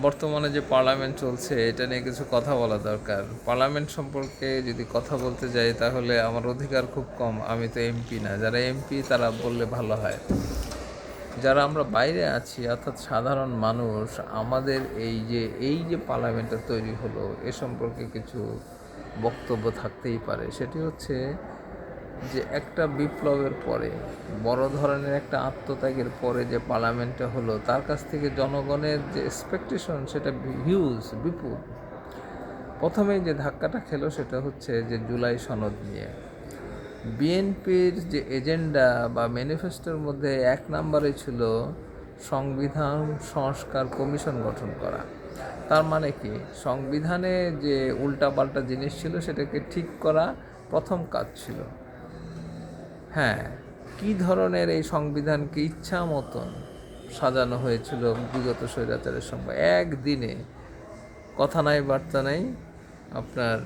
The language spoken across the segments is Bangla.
বর্তমানে যে পার্লামেন্ট চলছে এটা নিয়ে কিছু কথা বলা দরকার। পার্লামেন্ট সম্পর্কে যদি কথা বলতে যাই তাহলে আমার অধিকার খুব কম, আমি তো এমপি না। যারা এমপি তারা বললে ভালো হয়। যারা আমরা বাইরে আছি অর্থাৎ সাধারণ মানুষ, আমাদের এই যে পার্লামেন্টটা তৈরি হলো এ সম্পর্কে কিছু বক্তব্য থাকতেই পারে। সেটি হচ্ছে যে একটা বিপ্লবের পরে, বড় ধরনের একটা আত্মত্যাগের পরে যে পার্লামেন্টটা হলো, তার কাছ থেকে জনগণের যে এক্সপেকটেশন সেটা হিউজ, বিপুল। প্রথমেই যে ধাক্কাটা খেলো সেটা হচ্ছে যে জুলাই সনদ নিয়ে বিএনপির যে এজেন্ডা বা ম্যানিফেস্টোর মধ্যে 1 নম্বরে ছিল সংবিধান সংস্কার কমিশন গঠন করা। তার মানে কি, সংবিধানে যে উল্টাপাল্টা জিনিস ছিল সেটাকে ঠিক করা প্রথম কাজ ছিল। হ্যাঁ, কী ধরনের এই সংবিধানকে ইচ্ছা মতন সাজানো হয়েছিল বিগত স্বৈরাচারের সময়। একদিনে কথা নাই বার্তা নাই, আপনার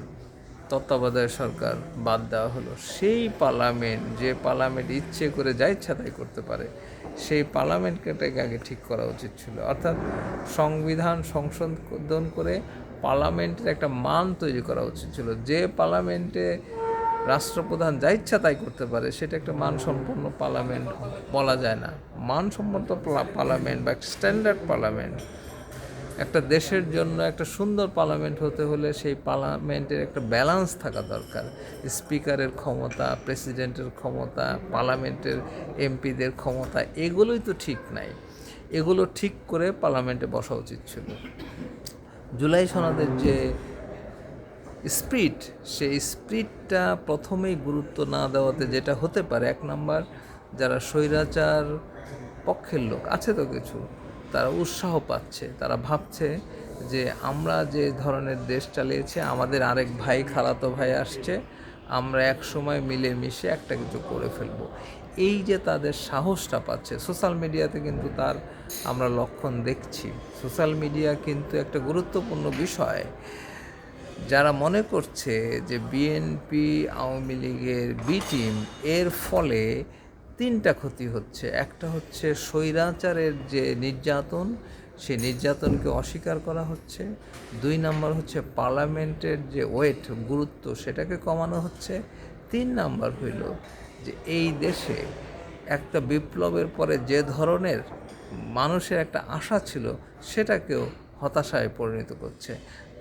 তত্ত্বাবধায়ক সরকার বাদ দেওয়া হলো। সেই পার্লামেন্ট, যে পার্লামেন্ট ইচ্ছে করে যা ইচ্ছা তাই করতে পারে, সেই পার্লামেন্টটাকে আগে ঠিক করা উচিত ছিল। অর্থাৎ সংবিধান সংশোধন করে পার্লামেন্টের একটা মান তৈরি করা উচিত ছিল। যে পার্লামেন্টে রাষ্ট্রপ্রধান যা ইচ্ছা তাই করতে পারে সেটা একটা মানসম্পন্ন পার্লামেন্ট বলা যায় না। মানসম্মত পার্লামেন্ট বা স্ট্যান্ডার্ড পার্লামেন্ট, একটা দেশের জন্য একটা সুন্দর পার্লামেন্ট হতে হলে সেই পার্লামেন্টের একটা ব্যালেন্স থাকা দরকার। স্পিকারের ক্ষমতা, প্রেসিডেন্টের ক্ষমতা, পার্লামেন্টের এমপিদের ক্ষমতা, এগুলোই তো ঠিক নাই। এগুলো ঠিক করে পার্লামেন্টে বসা উচিত ছিল। জুলাই সনদের যে স্পিরিট, সেই স্পিরিটটা প্রথমেই গুরুত্ব না দেওয়াতে যেটা হতে পারে, 1 নাম্বার, যারা স্বৈরাচার পক্ষের লোক আছে তো কিছু, তারা উৎসাহ পাচ্ছে। তারা ভাবছে যে আমরা যে ধরনের দেশ চালিয়েছি, আমাদের আরেক ভাই, খালাতো ভাই আসছে, আমরা এক সময় মিলেমিশে একটা কিছু করে ফেলবো। এই যে তাদের সাহসটা পাচ্ছে, সোশ্যাল মিডিয়াতে কিন্তু তার আমরা লক্ষণ দেখছি। সোশ্যাল মিডিয়া কিন্তু একটা গুরুত্বপূর্ণ বিষয়। যারা মনে করছে যে বিএনপি আওয়ামী লীগের বি টিম, এর ফলে 3টা ক্ষতি হচ্ছে। একটা হচ্ছে স্বৈরাচারের যে নির্যাতন, সেই নির্যাতনকে অস্বীকার করা হচ্ছে। 2 নাম্বার হচ্ছে পার্লামেন্টের যে ওয়েট, গুরুত্ব, সেটাকে কমানো হচ্ছে। 3 নাম্বার হইল যে এই দেশে একটা বিপ্লবের পরে যে ধরনের মানুষের একটা আশা ছিল সেটাকেও হতাশায় পরিণত করছে।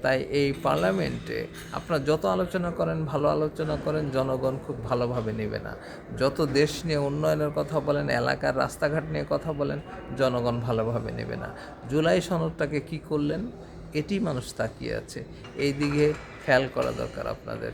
তাই এই পার্লামেন্টে আপনারা যত আলোচনা করেন, ভালো আলোচনা করেন, জনগণ খুব ভালোভাবে নেবে না। যত দেশ নিয়ে উন্নয়নের কথা বলেন, এলাকার রাস্তাঘাট নিয়ে কথা বলেন, জনগণ ভালোভাবে নেবে না। জুলাই সনদটাকে কি করলেন, এটি মানুষ তাকিয়ে আছে। এই দিকে খেয়াল করা দরকার আপনাদের।